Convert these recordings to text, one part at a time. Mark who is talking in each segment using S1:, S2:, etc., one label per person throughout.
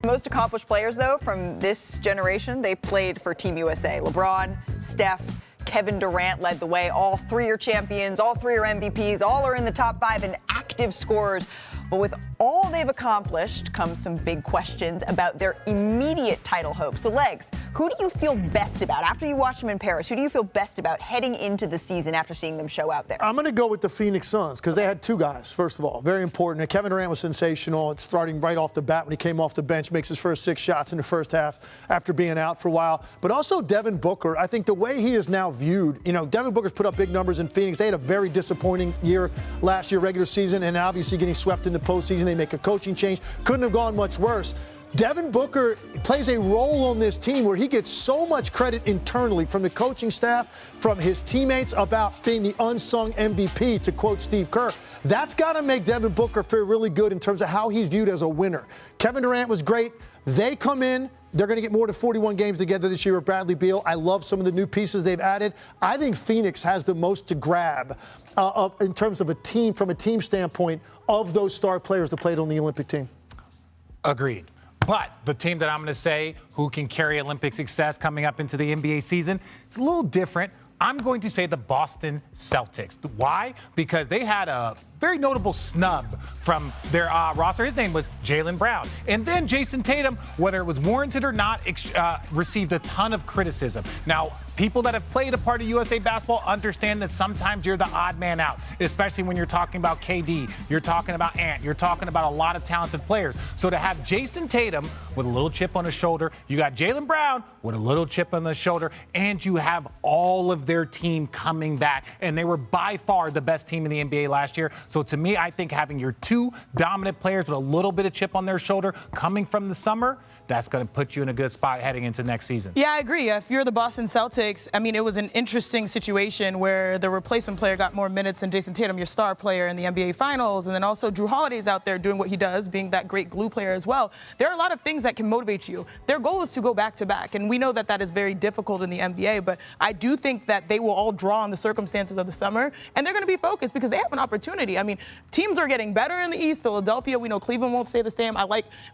S1: most accomplished players, though, from this generation, they played for Team USA. LeBron, Steph, Kevin Durant led the way. All three are champions. All three are MVPs. All are in the top 5 and active scorers. But with all they've accomplished comes some big questions about their immediate title hopes. So, Legs, who do you feel best about? After you watch them in Paris, who do you feel best about heading into the season after seeing them show out there?
S2: I'm going to go with the Phoenix Suns because they had two guys, first of all. Very important. And Kevin Durant was sensational. It's starting right off the bat when he came off the bench, makes his first 6 shots in the first half after being out for a while. But also Devin Booker. I think the way he is now viewed, Devin Booker's put up big numbers in Phoenix. They had a very disappointing year last year, regular season, and obviously getting swept in the postseason. They make a coaching change. Couldn't have gone much worse. Devin Booker plays a role on this team where he gets so much credit internally from the coaching staff, from his teammates about being the unsung MVP, to quote Steve Kerr. That's got to make Devin Booker feel really good in terms of how he's viewed as a winner. Kevin Durant was great. They come in. They're going to get more than 41 games together this year with Bradley Beal. I love some of the new pieces they've added. I think Phoenix has the most to grab in terms of a team, from a team standpoint, of those star players that played on the Olympic team.
S3: Agreed. But the team that I'm going to say who can carry Olympic success coming up into the NBA season is a little different. I'm going to say the Boston Celtics. Why? Because they had a very notable snub from their roster. His name was Jaylen Brown. And then Jason Tatum, whether it was warranted or not, received a ton of criticism. Now, people that have played a part of USA basketball understand that sometimes you're the odd man out, especially when you're talking about KD, you're talking about Ant, you're talking about a lot of talented players. So to have Jason Tatum with a little chip on his shoulder, you got Jaylen Brown with a little chip on the shoulder, and you have all of their team coming back. And they were by far the best team in the NBA last year. So to me, I think having your two dominant players with a little bit of chip on their shoulder coming from the summer, that's going to put you in a good spot heading into next season.
S4: Yeah, I agree. If you're the Boston Celtics, I mean, it was an interesting situation where the replacement player got more minutes than Jason Tatum, your star player in the NBA Finals, and then also Drew Holiday's out there doing what he does, being that great glue player as well. There are a lot of things that can motivate you. Their goal is to go back-to-back, and we know that that is very difficult in the NBA, but I do think that they will all draw on the circumstances of the summer, and they're going to be focused because they have an opportunity. I mean, teams are getting better in the East. Philadelphia, we know Cleveland won't stay the same.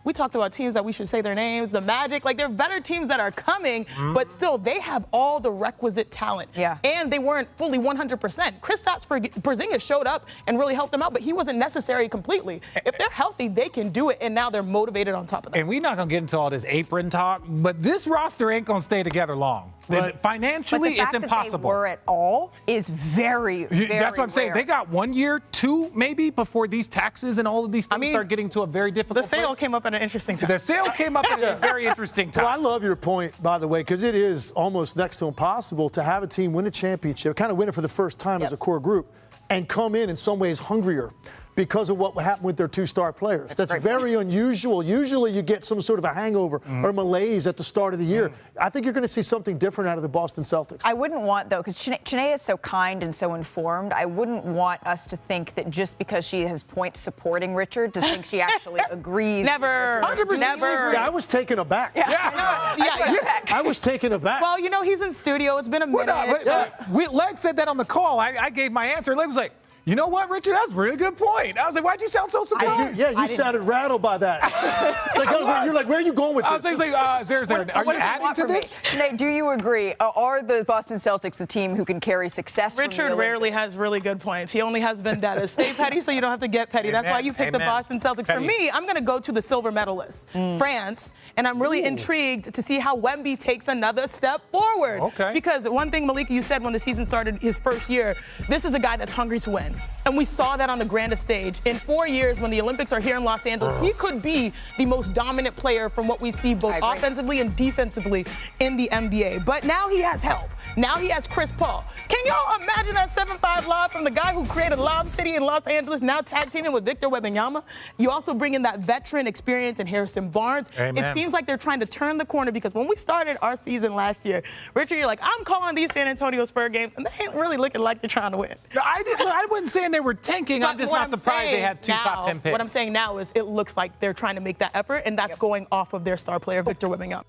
S4: We talked about teams that we should say their names, the Magic. Like, they're better teams that are coming, but still, they have all the requisite talent.
S1: Yeah.
S4: And they weren't fully 100%. Kristaps Porzingis showed up and really helped them out, but he wasn't necessary completely. If they're healthy, they can do it, and now they're motivated on top of that.
S3: And we're not going to get into all this apron talk, but this roster ain't going to stay together long.
S2: Right.
S3: Financially,
S1: but the fact
S3: it's impossible.
S1: That they were at all is very, very
S3: That's what I'm saying.
S1: rare.
S3: They got 1 year, 2 maybe, before these taxes and all of these things start getting to a very difficult
S4: The sale
S3: place.
S4: came up at an interesting time.
S3: The sale came up at a very interesting time.
S2: Well, I love your point, by the way, because it is almost next to impossible to have a team win a championship, kind of win it for the first time as a core group, and come in some ways hungrier because of what happened with their two star players. That's very unusual. Usually you get some sort of a hangover or malaise at the start of the year. I think you're going to see something different out of the Boston Celtics.
S1: I wouldn't want, though, because Chiney is so kind and so informed, I wouldn't want us to think that just because she has points supporting Richard to think she actually agrees.
S4: Never.
S2: 100%
S4: Never.
S2: Yeah, I was taken aback. I was taken aback.
S4: Well, he's in studio. It's been a minute.
S3: Leg said that on the call. I gave my answer. Leg was like, you know what, Richard? That's a really good point. I was like, why'd you sound so surprised?
S2: You sounded rattled by that. You're like, where are you going with this?
S3: I was like, are you adding to this?
S1: Sinead, do you agree? Are the Boston Celtics the team who can carry success?
S4: Richard rarely has really good points. He only has vendettas. Stay petty so you don't have to get petty. That's why you pick the Boston Celtics. For me, I'm going to go to the silver medalists, France, and I'm really intrigued to see how Wemby takes another step forward.
S3: Okay.
S4: Because one thing, Malika, you said when the season started his first year, this is a guy that's hungry to win. And we saw that on the grandest stage. In 4 years, when the Olympics are here in Los Angeles, he could be the most dominant player from what we see both offensively and defensively in the NBA. But now he has help. Now he has Chris Paul. Can y'all imagine that 7'5" lob from the guy who created Lob City in Los Angeles, now tag teaming with Victor Wembanyama? You also bring in that veteran experience in Harrison Barnes.
S3: Amen.
S4: It seems like they're trying to turn the corner because when we started our season last year, Richard, you're like, I'm calling these San Antonio Spurs games, and they ain't really looking like they're trying to win.
S3: I wasn't saying they were tanking. I'm just not surprised they had two top 10 picks.
S4: What I'm saying now is it looks like they're trying to make that effort, and that's going off of their star player, Victor Wembanyama.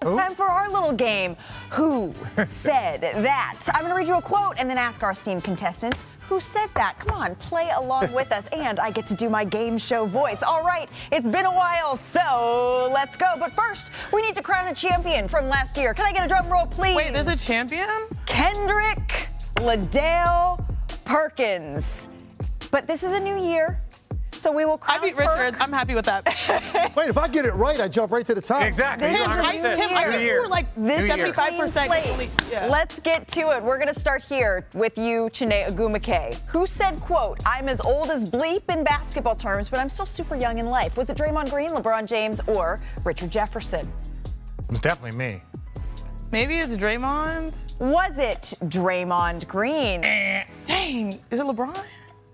S1: It's time for our little game, Who Said That? I'm going to read you a quote and then ask our esteemed contestants Who said that? Come on, play along with us. And I get to do my game show voice. All right, it's been a while, so let's go. But first, we need to crown a champion from last year. Can I get a drum roll, please?
S4: Wait, there's a champion?
S1: Kendrick Liddell Perkins. But this is a new year, so we will crown
S4: I beat Richard. I'm happy with that.
S2: Wait, if I get it right, I jump right to the top.
S3: Exactly.
S1: This is a new
S4: Tim, I think you were like
S1: This is a
S4: 75%.
S1: clean slate.
S4: Yeah.
S1: Let's get to it. We're going to start here with you, Chiney Ogwumike, who said, quote, "I'm as old as bleep in basketball terms, but I'm still super young in life." Was it Draymond Green, LeBron James, or Richard Jefferson?
S3: It was definitely me.
S4: Maybe it's Draymond?
S1: Was it Draymond Green?
S4: Dang, is it LeBron?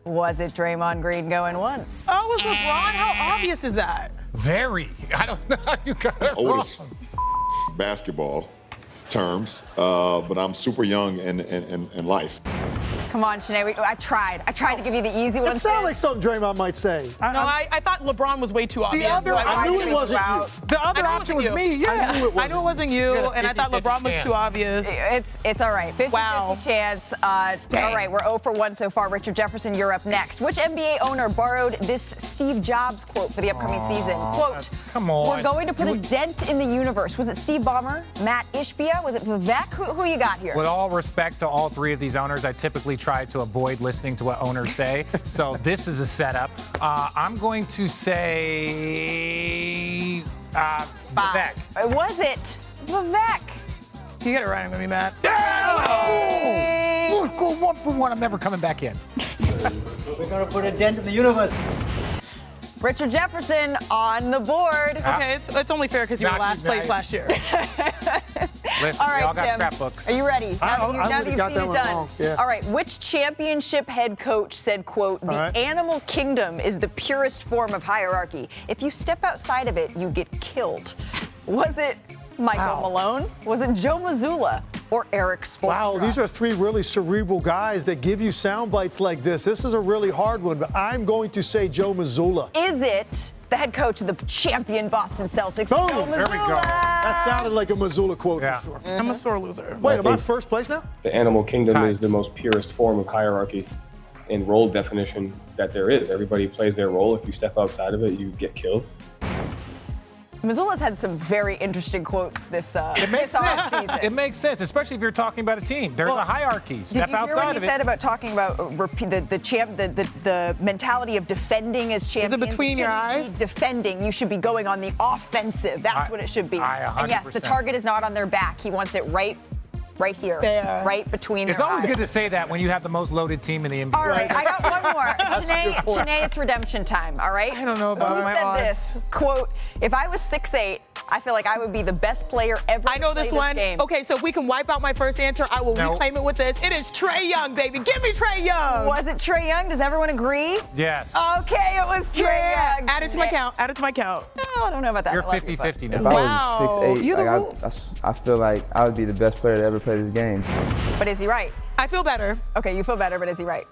S1: Was it Draymond Green going once?
S4: Oh, it was LeBron? How obvious is that?
S3: Very. I don't know how you got it wrong.
S5: Oldest basketball terms, but I'm super young in life.
S1: Come on, Chiney. I tried to give you the easy one.
S2: It sounds like something Draymond might say.
S4: No, I thought LeBron was way too obvious.
S2: I knew it wasn't you.
S3: The other
S4: I know it
S3: option
S4: wasn't
S3: was
S4: you.
S3: me. Yeah.
S4: I knew it wasn't you, and I thought
S3: 50-50
S4: LeBron was
S3: chance.
S4: too obvious.
S1: It's all right. 50-50
S4: Wow.
S1: chance. All right, we're 0 for 1 so far. Richard Jefferson, you're up next. Which NBA owner borrowed this Steve Jobs quote for the upcoming season? Quote,
S3: come on.
S1: "We're going to put a dent in the universe." Was it Steve Ballmer, Matt Ishbia? Was it Vivek? Who you got here?
S3: With all respect to all three of these owners, I typically try to avoid listening to what owners say. So this is a setup. I'm going to say Vivek.
S1: Was it Vivek?
S4: If you get it right, I'm going to be mad.
S3: Oh, go 1 for 1. I'm never coming back in.
S6: We're gonna put a dent in the universe.
S1: Richard Jefferson on the board.
S4: Okay, it's only fair because you were
S3: Nah,
S4: last
S3: she's
S4: place
S3: nice.
S4: last year.
S3: Listen,
S1: All
S3: we
S1: right,
S3: all got
S1: Tim.
S3: scrapbooks.
S1: Are you ready?
S2: I
S1: Now that
S2: would've
S1: you've
S2: got
S1: seen
S2: that
S1: it
S2: one
S1: done.
S2: wrong, yeah.
S1: All right, which championship head coach said, quote, "The
S2: right.
S1: animal kingdom is the purest form of hierarchy. If you step outside of it, you get killed"? Was it Michael
S2: Wow.
S1: Malone? Was it Joe Mazzulla? Or Eric Spoelstra?
S2: Wow, these are three really cerebral guys that give you sound bites like this. This is a really hard one, but I'm going to say Joe Mazzulla.
S1: Is it the head coach of the champion Boston Celtics,
S2: Boom.
S1: Joe
S2: There
S3: we go.
S1: Mazzulla?
S2: That sounded like a Mazzulla quote
S3: Yeah.
S2: for sure.
S4: I'm a sore loser.
S2: Wait, am I first place now?
S7: The animal kingdom
S3: Time.
S7: is the most purest form of hierarchy and role definition that there is. Everybody plays their role. If you step outside of it, you get killed.
S1: Mazzulla's had some very interesting quotes this offseason.
S3: It makes sense, especially if you're talking about a team. There's a hierarchy. Step
S1: Did you hear
S3: outside
S1: what
S3: of
S1: he
S3: it.
S1: said about talking about the mentality of defending as champions?
S4: between
S1: You
S4: your
S1: shouldn't
S4: eyes?
S1: be defending, you should be going on the offensive. That's what it should be.
S3: I
S1: And yes, the
S3: 100%.
S1: target is not on their back. He wants it right here,
S4: There.
S1: right between
S3: It's
S1: their
S3: always
S1: eyes.
S3: good to say that when you have the most loaded team in the NBA.
S1: All right, I got one more.
S2: a good point.
S1: Shanae, it's redemption time, all right?
S4: I don't know about
S1: Who
S4: my
S1: said
S4: odds.
S1: this? Quote, "If I was 6'8", I feel like I would be the best player ever
S4: I know
S1: to play
S4: this one.
S1: game."
S4: Okay, so if we can wipe out my first answer, I will
S3: No.
S4: reclaim it with this. It is Trae Young, baby. Give me Trae Young.
S1: Was it Trae Young? Does everyone agree?
S3: Yes.
S1: Okay, it was Trae
S4: Yeah.
S1: Young.
S4: Add it to my count. Add it to my count.
S1: Oh, I don't know about that.
S3: You're
S1: I like your
S3: 50-50
S1: thoughts.
S3: now.
S8: If
S4: Wow.
S8: I was 6'8",
S4: You're the
S8: like,
S4: rules.
S8: I feel like I would be the best player to ever play this game.
S1: But is he right?
S4: I feel better.
S1: Okay, you feel better, but is he right?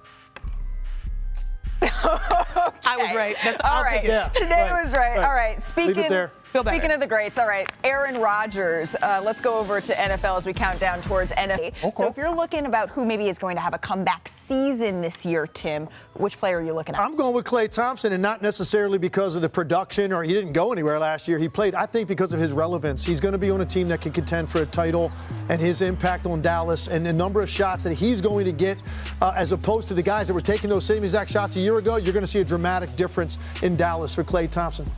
S4: I was right. That's
S1: All
S4: I'll
S1: right.
S4: take it.
S2: Yeah,
S1: Today
S2: right,
S1: was right.
S2: right.
S1: All right.
S2: Leave it there.
S4: Feel better.
S1: Speaking of the greats, all right, Aaron Rodgers. Let's go over to NFL as we count down towards NFL. So if you're looking about who maybe is going to have a comeback season this year, Tim, which player are you looking at?
S2: I'm going with Klay Thompson, and not necessarily because of the production or he didn't go anywhere last year. He played, I think, because of his relevance. He's going to be on a team that can contend for a title, and his impact on Dallas and the number of shots that he's going to get as opposed to the guys that were taking those same exact shots a year ago, you're going to see a dramatic difference in Dallas for Klay Thompson.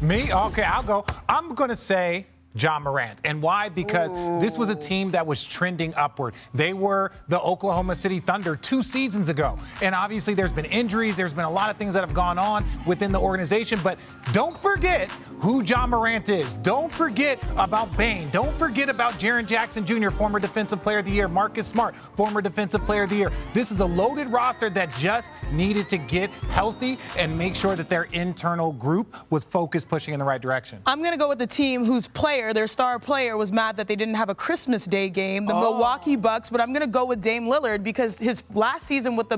S3: Me? Okay, I'll go. I'm going to say John Morant. And why? Because this was a team that was trending upward. They were the Oklahoma City Thunder 2 seasons ago. And obviously there's been injuries. There's been a lot of things that have gone on within the organization. But don't forget who John Morant is. Don't forget about Bane. Don't forget about Jaren Jackson Jr., former Defensive Player of the Year. Marcus Smart, former Defensive Player of the Year. This is a loaded roster that just needed to get healthy and make sure that their internal group was focused, pushing in the right direction.
S4: I'm going to go with the team whose player, their star player, was mad that they didn't have a Christmas Day game, the Milwaukee Bucks. But I'm going to go with Dame Lillard because his last season with the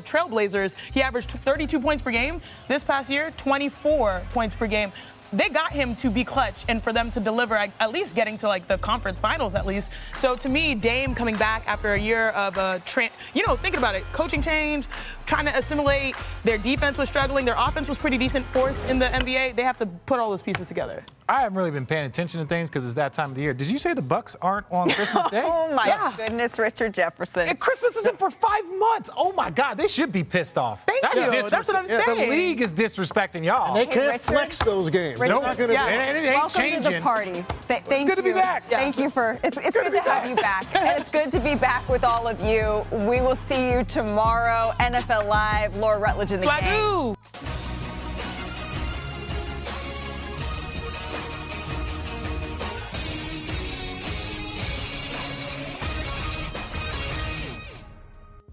S4: Trailblazers, he averaged 32 points per game. This past year, 24 points per game. they got him to be clutch and for them to deliver, at least getting to like the conference finals at least. So to me, Dame coming back after a year of thinking about it, coaching change, trying to assimilate, their defense was struggling, their offense was pretty decent, fourth in the NBA. They have to put all those pieces together.
S3: I haven't really been paying attention to things because it's that time of the year. Did you say the Bucks aren't on Christmas Day?
S1: Oh my goodness, Richard Jefferson.
S3: And Christmas isn't for 5 months. Oh my God, they should be pissed off.
S4: Thank you. That's what I'm saying.
S3: The league is disrespecting y'all.
S2: And they can't flex those games.
S1: Richard,
S2: They're not going to
S3: it ain't
S1: welcome
S3: changing.
S1: to the party. Thank
S3: It's good to be back.
S1: Thank you for it's good to have you back. And it's good to be back with all of you. We will see you tomorrow. NFL Live, Laura Rutledge in the game.
S4: Swagoo.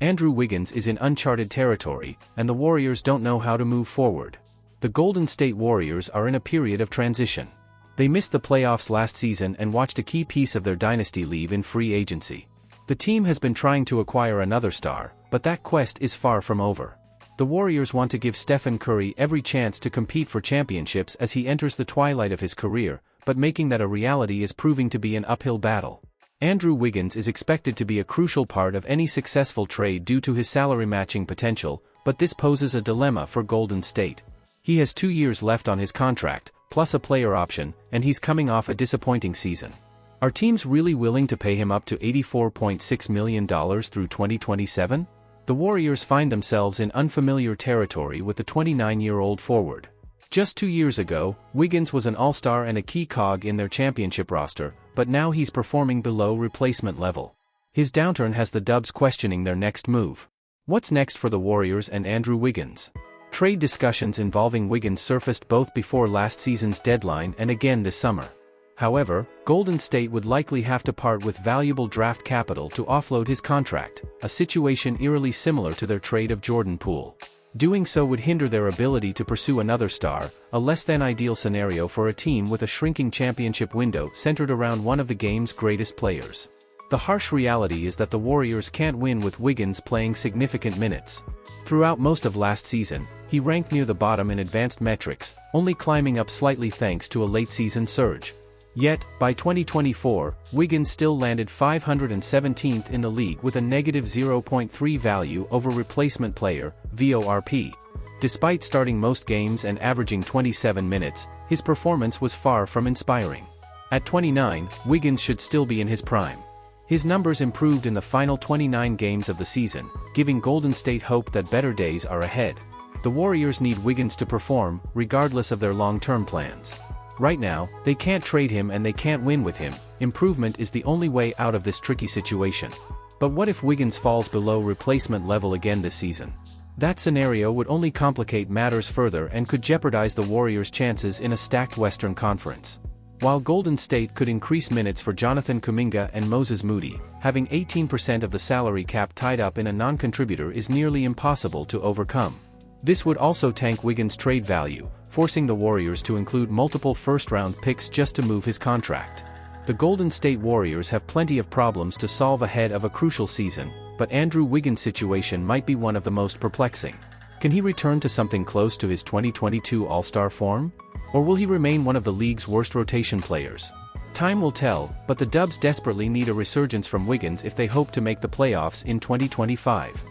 S9: Andrew Wiggins is in uncharted territory, and the Warriors don't know how to move forward. The Golden State Warriors are in a period of transition. They missed the playoffs last season and watched a key piece of their dynasty leave in free agency. The team has been trying to acquire another star, but that quest is far from over. The Warriors want to give Stephen Curry every chance to compete for championships as he enters the twilight of his career, but making that a reality is proving to be an uphill battle. Andrew Wiggins is expected to be a crucial part of any successful trade due to his salary matching potential, but this poses a dilemma for Golden State. He has 2 years left on his contract, plus a player option, and he's coming off a disappointing season. Are teams really willing to pay him up to $84.6 million through 2027? The Warriors find themselves in unfamiliar territory with the 29-year-old forward. Just 2 years ago, Wiggins was an all-star and a key cog in their championship roster, but now he's performing below replacement level. His downturn has the Dubs questioning their next move. What's next for the Warriors and Andrew Wiggins? Trade discussions involving Wiggins surfaced both before last season's deadline and again this summer. However, Golden State would likely have to part with valuable draft capital to offload his contract, a situation eerily similar to their trade of Jordan Poole. Doing so would hinder their ability to pursue another star, a less-than-ideal scenario for a team with a shrinking championship window centered around one of the game's greatest players. The harsh reality is that the Warriors can't win with Wiggins playing significant minutes. Throughout most of last season, he ranked near the bottom in advanced metrics, only climbing up slightly thanks to a late-season surge. Yet, by 2024, Wiggins still landed 517th in the league with a negative 0.3 value over replacement player, VORP. Despite starting most games and averaging 27 minutes, his performance was far from inspiring. At 29, Wiggins should still be in his prime. His numbers improved in the final 29 games of the season, giving Golden State hope that better days are ahead. The Warriors need Wiggins to perform, regardless of their long-term plans. Right now, they can't trade him and they can't win with him. Improvement is the only way out of this tricky situation. But what if Wiggins falls below replacement level again this season? That scenario would only complicate matters further and could jeopardize the Warriors' chances in a stacked Western Conference. While Golden State could increase minutes for Jonathan Kuminga and Moses Moody, having 18% of the salary cap tied up in a non-contributor is nearly impossible to overcome. This would also tank Wiggins' trade value, forcing the Warriors to include multiple first-round picks just to move his contract. The Golden State Warriors have plenty of problems to solve ahead of a crucial season, but Andrew Wiggins' situation might be one of the most perplexing. Can he return to something close to his 2022 All-Star form? Or will he remain one of the league's worst rotation players? Time will tell, but the Dubs desperately need a resurgence from Wiggins if they hope to make the playoffs in 2025.